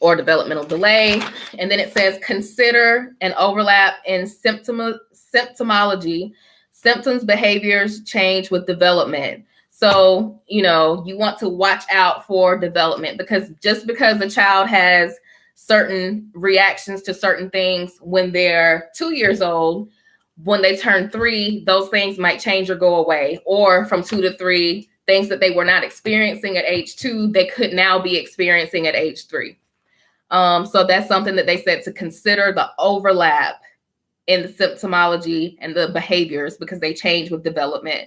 or developmental delay. And then it says, consider an overlap in symptomology. Symptoms, behaviors change with development. So, you know, you want to watch out for development, because just because a child has certain reactions to certain things when they're 2 years old, when they turn 3, those things might change or go away. Or from 2 to 3, things that they were not experiencing at age 2, they could now be experiencing at age 3. So that's something that they said to consider, the overlap in the symptomology and the behaviors, because they change with development.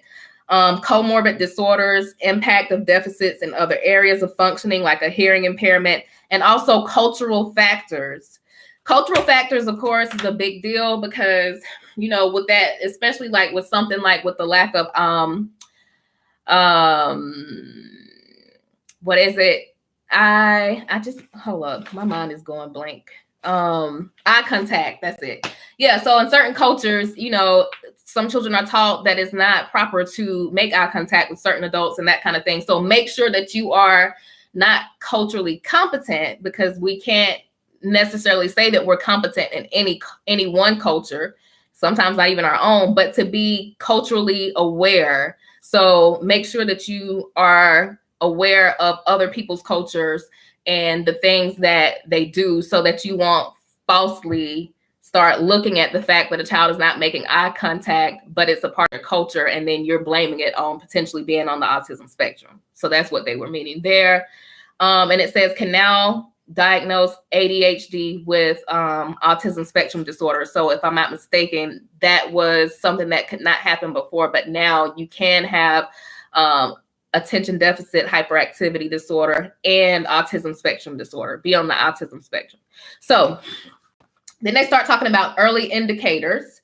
Comorbid disorders, impact of deficits in other areas of functioning, like a hearing impairment, and also cultural factors. Cultural factors, of course, is a big deal, because, you know, with that, especially like with something like with the lack of, what is it? I just, hold up, my mind is going blank. Eye contact, that's it. Yeah, so in certain cultures, you know, some children are taught that it's not proper to make eye contact with certain adults and that kind of thing. So make sure that you are not culturally competent, because we can't necessarily say that we're competent in any one culture, sometimes not even our own, but to be culturally aware. So make sure that you are aware of other people's cultures and the things that they do, so that you won't falsely start looking at the fact that a child is not making eye contact, but it's a part of culture, and then you're blaming it on potentially being on the autism spectrum. So that's what they were meaning there. And it says, can now diagnose ADHD with autism spectrum disorder. So if I'm not mistaken, that was something that could not happen before, but now you can have attention deficit hyperactivity disorder and autism spectrum disorder, be on the autism spectrum. So then they start talking about early indicators.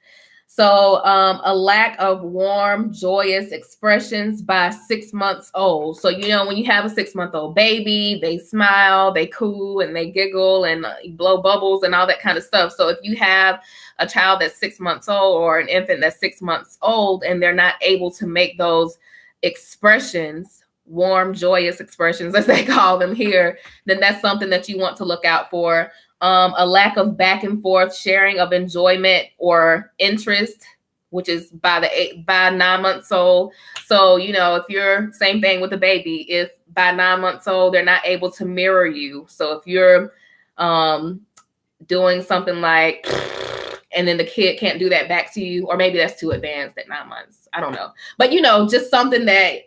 So a lack of warm, joyous expressions by 6 months old. So, you know, when you have a 6-month-old baby, they smile, they coo, and they giggle and blow bubbles and all that kind of stuff. So if you have a child that's 6 months old or an infant that's 6 months old and they're not able to make those expressions, warm, joyous expressions, as they call them here, then that's something that you want to look out for. A lack of back and forth sharing of enjoyment or interest, which is by 9 months old. So, you know, if you're same thing with the baby, if by 9 months old, they're not able to mirror you. So if you're doing something like, and then the kid can't do that back to you, or maybe that's too advanced at 9 months. I don't know. But, you know, just something that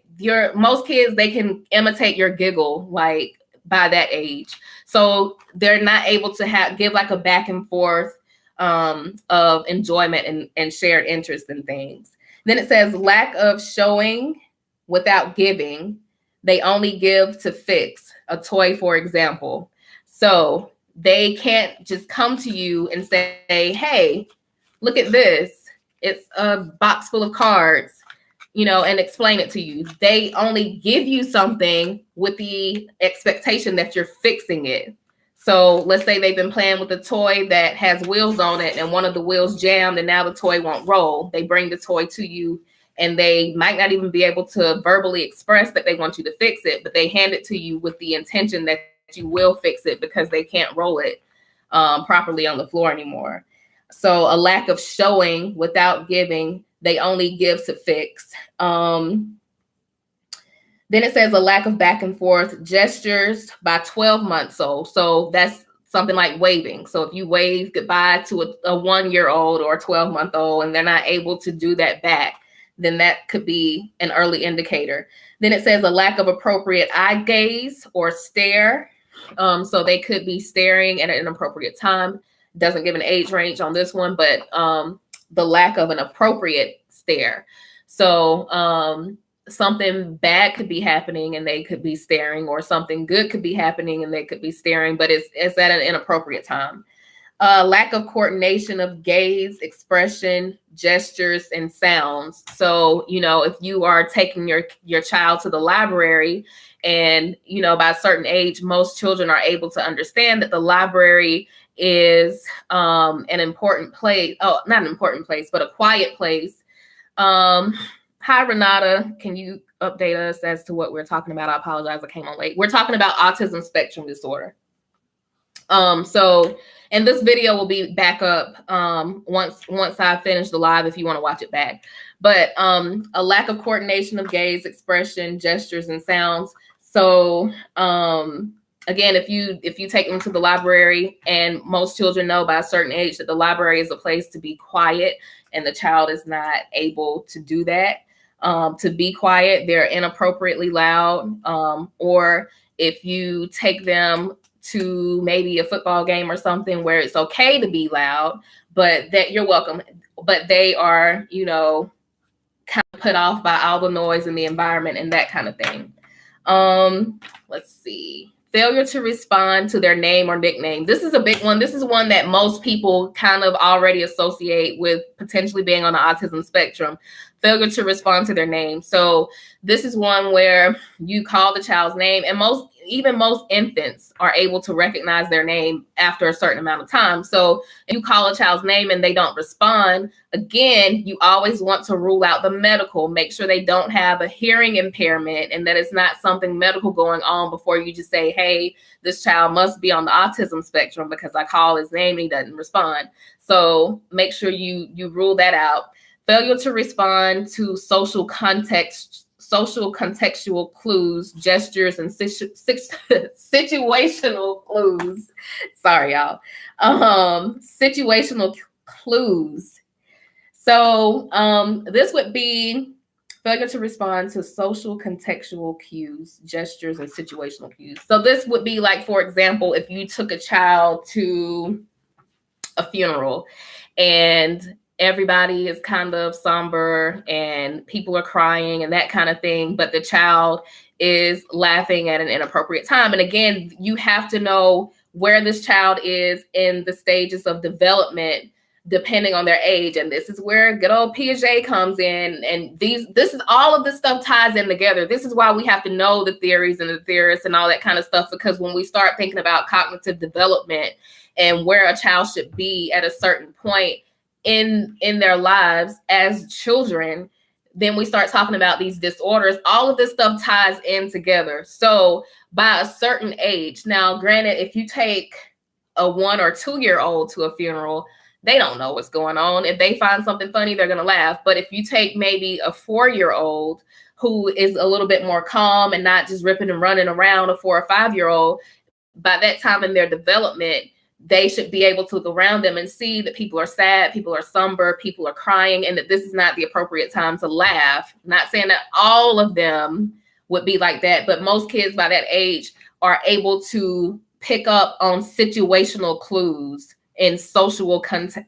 most kids, they can imitate your giggle like by that age. So they're not able to give like a back and forth of enjoyment and shared interest in things. Then it says lack of showing without giving. They only give to fix a toy, for example. So they can't just come to you and say, hey, look at this. It's a box full of cards, you know, and explain it to you. They only give you something with the expectation that you're fixing it. So let's say they've been playing with a toy that has wheels on it and one of the wheels jammed and now the toy won't roll. They bring the toy to you and they might not even be able to verbally express that they want you to fix it, but they hand it to you with the intention that you will fix it because they can't roll it properly on the floor anymore. So a lack of showing without giving. They only give to fix. Then it says a lack of back and forth gestures by 12 months old. So that's something like waving. So if you wave goodbye to a 1-year-old or a 12-month-old and they're not able to do that back, then that could be an early indicator. Then it says a lack of appropriate eye gaze or stare. So they could be staring at an inappropriate time. Doesn't give an age range on this one, but the lack of an appropriate stare. So something bad could be happening and they could be staring, or something good could be happening and they could be staring, but it's at an inappropriate time. Lack of coordination of gaze, expression, gestures, and sounds. So, you know, if you are taking your child to the library and, you know, by a certain age, most children are able to understand that the library is an important place. Oh, not an important place, but a quiet place. Hi, Renata. Can you update us as to what we're talking about? I apologize, I came on late. We're talking about autism spectrum disorder. So, and this video will be back up once I finish the live if you want to watch it back. But a lack of coordination of gaze, expression, gestures, and sounds. So again, if you take them to the library, and most children know by a certain age that the library is a place to be quiet, and the child is not able to do that. To be quiet, they're inappropriately loud. Or if you take them to maybe a football game or something where it's okay to be loud, but that you're welcome, but they are, you know, kind of put off by all the noise in the environment and that kind of thing. Let's see. Failure to respond to their name or nickname. This is a big one. This is one that most people kind of already associate with potentially being on the autism spectrum. Failure to respond to their name. So this is one where you call the child's name, and most infants are able to recognize their name after a certain amount of time. So if you call a child's name and they don't respond, again, you always want to rule out the medical. Make sure they don't have a hearing impairment and that it's not something medical going on before you just say, hey, this child must be on the autism spectrum because I call his name and he doesn't respond. So make sure you rule that out. Failure to respond to social contextual clues, gestures, and situational clues. Sorry, y'all. Situational clues. So this would be failure to respond to social contextual cues, gestures, and situational cues. So this would be like, for example, if you took a child to a funeral and everybody is kind of somber and people are crying and that kind of thing, but the child is laughing at an inappropriate time. And again, you have to know where this child is in the stages of development depending on their age. And this is where good old Piaget comes in. And this is all of this stuff ties in together. This is why we have to know the theories and the theorists and all that kind of stuff, because when we start thinking about cognitive development and where a child should be at a certain point in their lives as children, then we start talking about these disorders. All of this stuff ties in together. So by a certain age, now granted, if you take a 1 or 2 year old to a funeral, they don't know what's going on. If they find something funny, they're going to laugh. But if you take maybe a 4-year-old who is a little bit more calm and not just ripping and running around a 4 or 5-year-old, by that time in their development, they should be able to look around them and see that people are sad, people are somber, people are crying, and that this is not the appropriate time to laugh. Not saying that all of them would be like that, but most kids by that age are able to pick up on situational clues in social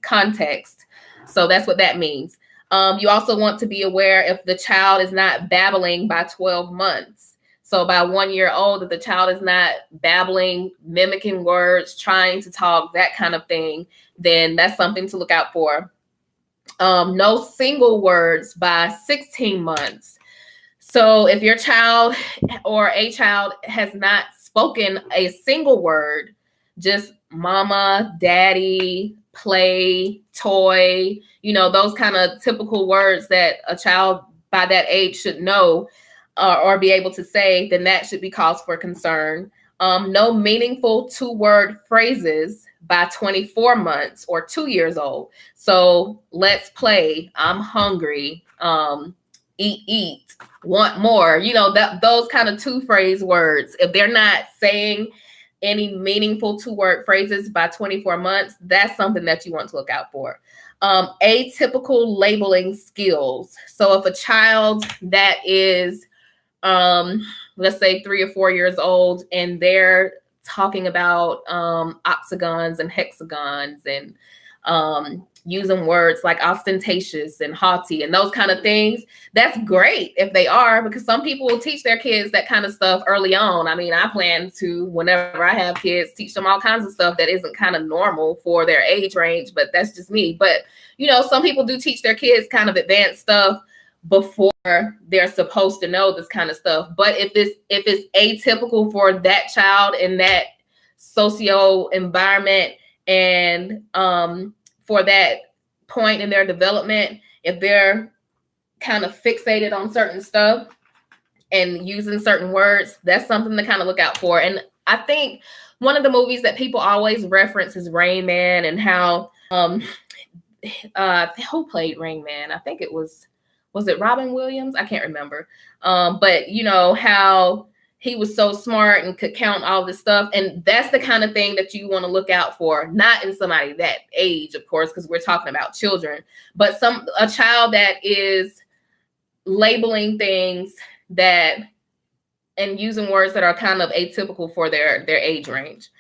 context. So that's what that means. You also want to be aware if the child is not babbling by 12 months. So by 1 year old, if the child is not babbling, mimicking words, trying to talk, that kind of thing, then that's something to look out for. No single words by 16 months. So if your child or a child has not spoken a single word, just mama, daddy, play, toy, those kind of typical words that a child by that age should know or be able to say, then that should be cause for concern. No meaningful 2-word phrases by 24 months or 2 years old. So let's play, I'm hungry, eat, want more, those kind of 2-phrase words. If they're not saying any meaningful 2-word phrases by 24 months, that's something that you want to look out for. Atypical labeling skills. So if a child that is, let's say 3 or 4 years old, and they're talking about octagons and hexagons and using words like ostentatious and haughty and those kind of things, that's great if they are, because some people will teach their kids that kind of stuff early on. I mean, I plan to, whenever I have kids, teach them all kinds of stuff that isn't kind of normal for their age range, but that's just me. But, some people do teach their kids kind of advanced stuff before they're supposed to know this kind of stuff. But if it's atypical for that child in that socio environment and for that point in their development, if they're kind of fixated on certain stuff and using certain words, that's something to kind of look out for. And I think one of the movies that people always reference is Rain Man, and how who played Rain Man? I think it was it Robin Williams? I can't remember. But how he was so smart and could count all this stuff. And that's the kind of thing that you want to look out for, not in somebody that age, of course, because we're talking about children, but a child that is labeling things and using words that are kind of atypical for their age range.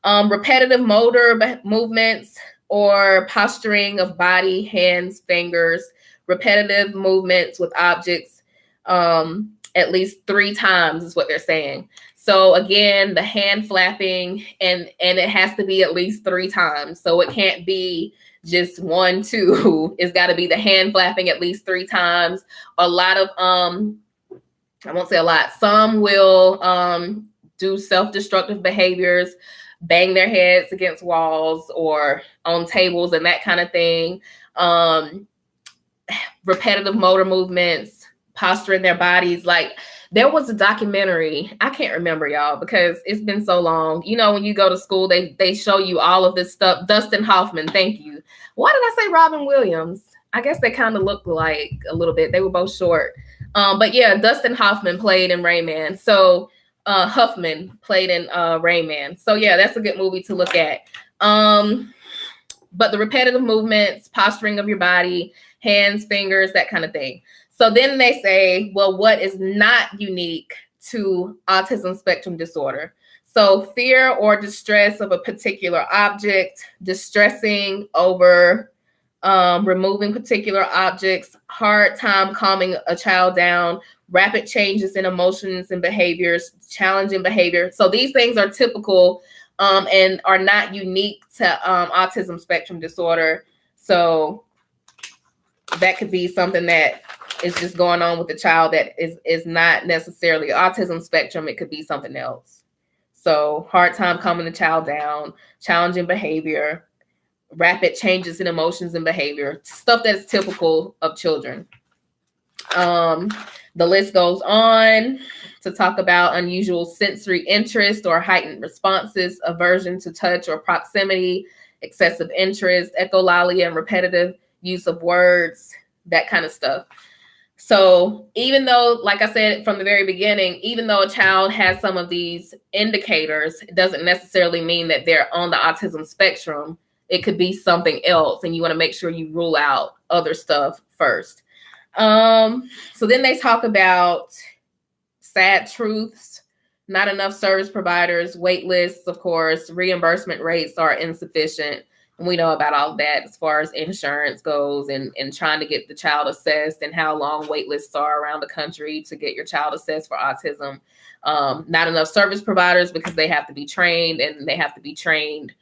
Repetitive motor movements or posturing of body, hands, fingers, repetitive movements with objects, at least 3 times is what they're saying. So again, the hand flapping, and it has to be at least 3 times. So it can't be just 1, 2. It's got to be the hand flapping at least 3 times. A lot of, I won't say a lot. Some will do self-destructive behaviors, bang their heads against walls or on tables and that kind of thing. Repetitive motor movements, posturing their bodies. Like, there was a documentary, I can't remember, y'all, because it's been so long. When you go to school, they show you all of this stuff. Dustin Hoffman, thank you. Why did I say Robin Williams? I guess they kind of looked like a little bit. They were both short. But yeah, Dustin Hoffman played in Rain Man. So Huffman played in Rain Man. So yeah, that's a good movie to look at. But the repetitive movements, posturing of your body, hands, fingers, that kind of thing. So then they say, well, what is not unique to autism spectrum disorder? So fear or distress of a particular object, distressing over removing particular objects, hard time calming a child down, rapid changes in emotions and behaviors, challenging behavior. So these things are typical and are not unique to autism spectrum disorder. So that could be something that is just going on with the child that is not necessarily autism spectrum. It could be something else. So hard time calming the child down, challenging behavior, rapid changes in emotions and behavior, stuff that's typical of children. The list goes on to talk about unusual sensory interest or heightened responses, aversion to touch or proximity, excessive interest, echolalia and repetitive use of words, that kind of stuff. So even though, like I said from the very beginning, even though a child has some of these indicators, it doesn't necessarily mean that they're on the autism spectrum. It could be something else, and you want to make sure you rule out other stuff first. So then they talk about sad truths, not enough service providers, wait lists, of course, reimbursement rates are insufficient. And we know about all of that as far as insurance goes and trying to get the child assessed and how long wait lists are around the country to get your child assessed for autism. Not enough service providers because they have to be trained, and they have to be trained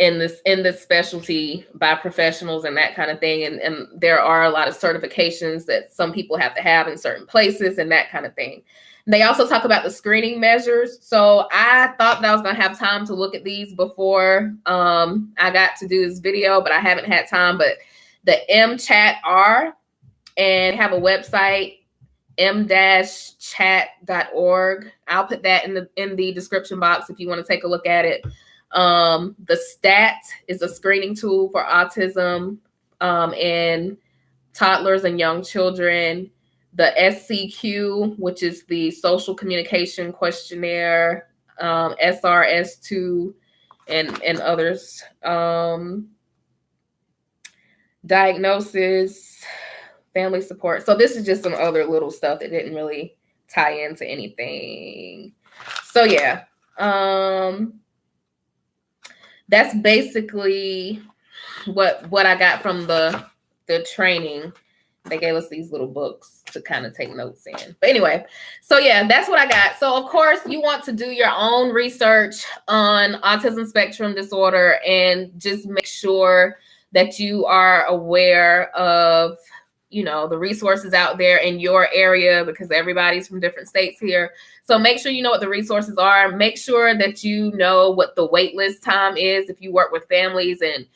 in this specialty by professionals and that kind of thing. And there are a lot of certifications that some people have to have in certain places and that kind of thing. They also talk about the screening measures. So I thought that I was going to have time to look at these before I got to do this video, but I haven't had time. But the MCHAT-R, and have a website, m-chat.org. I'll put that in the description box if you want to take a look at it. The STAT is a screening tool for autism in toddlers and young children. The SCQ, which is the Social Communication Questionnaire, SRS2, and others. Diagnosis, family support. So this is just some other little stuff that didn't really tie into anything. So yeah, that's basically what I got from the training. They gave us these little books to kind of take notes in. But anyway, so yeah, that's what I got. So of course, you want to do your own research on autism spectrum disorder and just make sure that you are aware of, the resources out there in your area, because everybody's from different states here. So make sure you know what the resources are. Make sure that you know what the wait list time is if you work with families and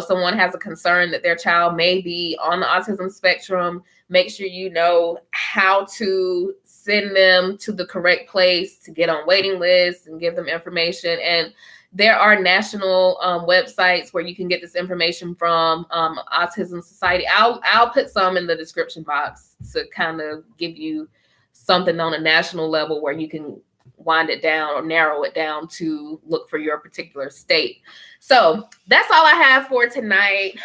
someone has a concern that their child may be on the autism spectrum. Make sure you know how to send them to the correct place to get on waiting lists and give them information. And there are national websites where you can get this information from. Autism Society. I'll put some in the description box to kind of give you something on a national level where you can wind it down or narrow it down to look for your particular state. So that's all I have for tonight.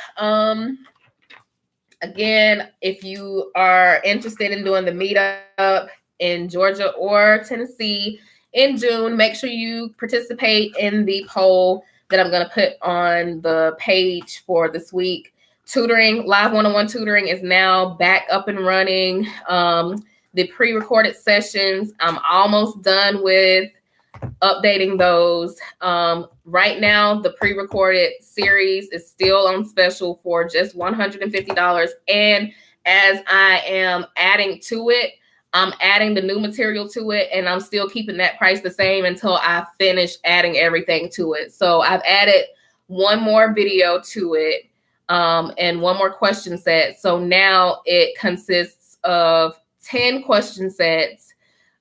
Again, if you are interested in doing the meetup in Georgia or Tennessee in June, make sure you participate in the poll that I'm going to put on the page for this week. Tutoring, live one-on-one tutoring is now back up and running. The pre-recorded sessions, I'm almost done with updating those. Right now, the pre-recorded series is still on special for just $150. And as I am adding to it, I'm adding the new material to it, and I'm still keeping that price the same until I finish adding everything to it. So I've added one more video to it and one more question set. So now it consists of 10 question sets,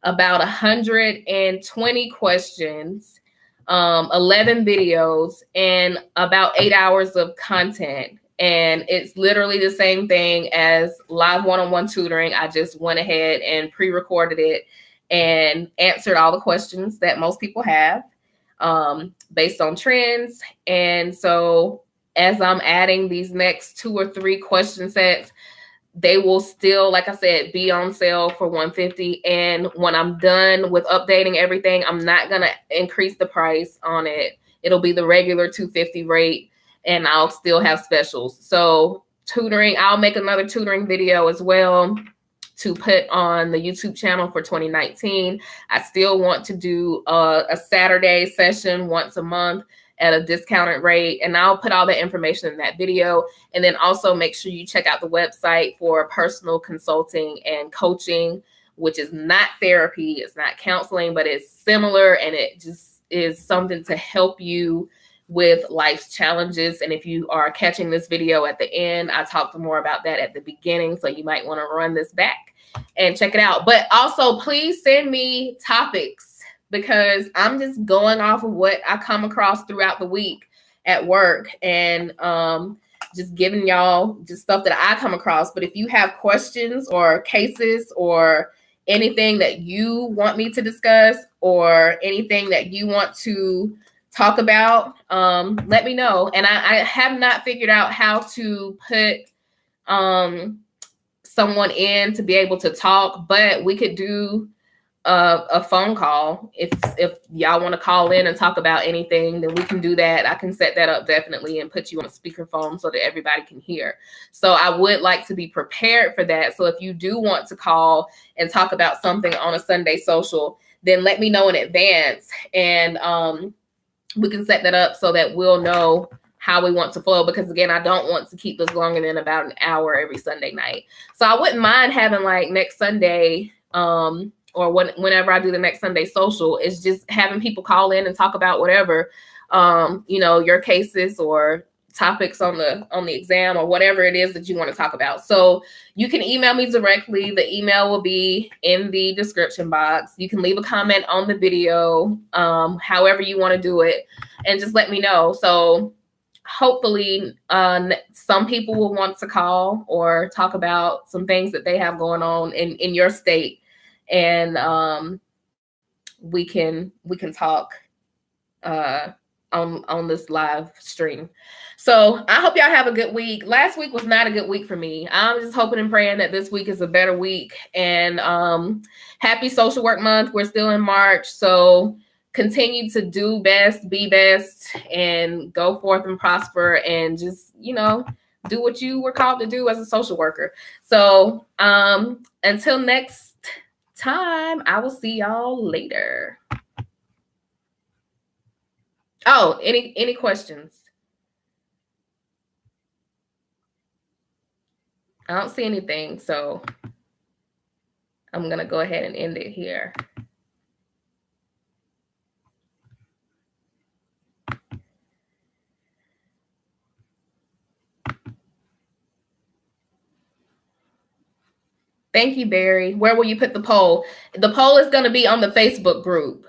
about 120 questions, 11 videos, and about 8 hours of content. And it's literally the same thing as live one-on-one tutoring. I just went ahead and pre-recorded it and answered all the questions that most people have based on trends. And so as I'm adding these next 2 or 3 question sets, they will still, like I said, be on sale for $150. And when I'm done with updating everything, I'm not going to increase the price on it. It'll be the regular $250 rate, and I'll still have specials. So tutoring, I'll make another tutoring video as well to put on the YouTube channel for 2019. I still want to do a Saturday session once a month, at a discounted rate. And I'll put all that information in that video. And then also make sure you check out the website for personal consulting and coaching, which is not therapy, it's not counseling, but it's similar, and it just is something to help you with life's challenges. And if you are catching this video at the end, I talked more about that at the beginning, so you might want to run this back and check it out. But also, please send me topics, because I'm just going off of what I come across throughout the week at work, and just giving y'all just stuff that I come across. But if you have questions or cases or anything that you want me to discuss or anything that you want to talk about, let me know. And I have not figured out how to put someone in to be able to talk, but we could do a phone call. If y'all want to call in and talk about anything, then we can do that. I can set that up definitely and put you on a speakerphone so that everybody can hear. So I would like to be prepared for that. So if you do want to call and talk about something on a Sunday social, then let me know in advance, and we can set that up so that we'll know how we want to flow, because again, I don't want to keep this longer than about an hour every Sunday night. So I wouldn't mind having like next Sunday, or whenever I do the next Sunday social, is just having people call in and talk about whatever, your cases or topics on the exam, or whatever it is that you want to talk about. So you can email me directly. The email will be in the description box. You can leave a comment on the video, however you want to do it, and just let me know. So hopefully some people will want to call or talk about some things that they have going on in your state, and we can talk on this live stream. So I hope y'all have a good week. Last week was not a good week for me. I'm just hoping and praying that this week is a better week. And happy Social Work Month. We're still in March, so continue to do best, be best, and go forth and prosper, and just do what you were called to do as a social worker. So until next time, I will see y'all later. Oh, any questions? I don't see anything, so I'm gonna go ahead and end it here. Thank you, Barry. Where will you put the poll? The poll is going to be on the Facebook group.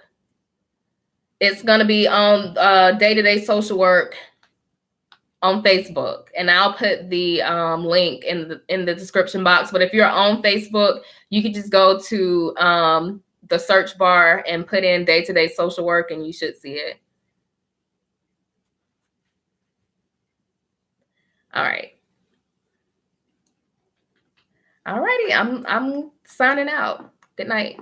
It's going to be on Day-to-Day Social Work on Facebook, and I'll put the link in the description box. But if you're on Facebook, you can just go to the search bar and put in Day-to-Day Social Work, and you should see it. All right. All righty. I'm signing out. Good night.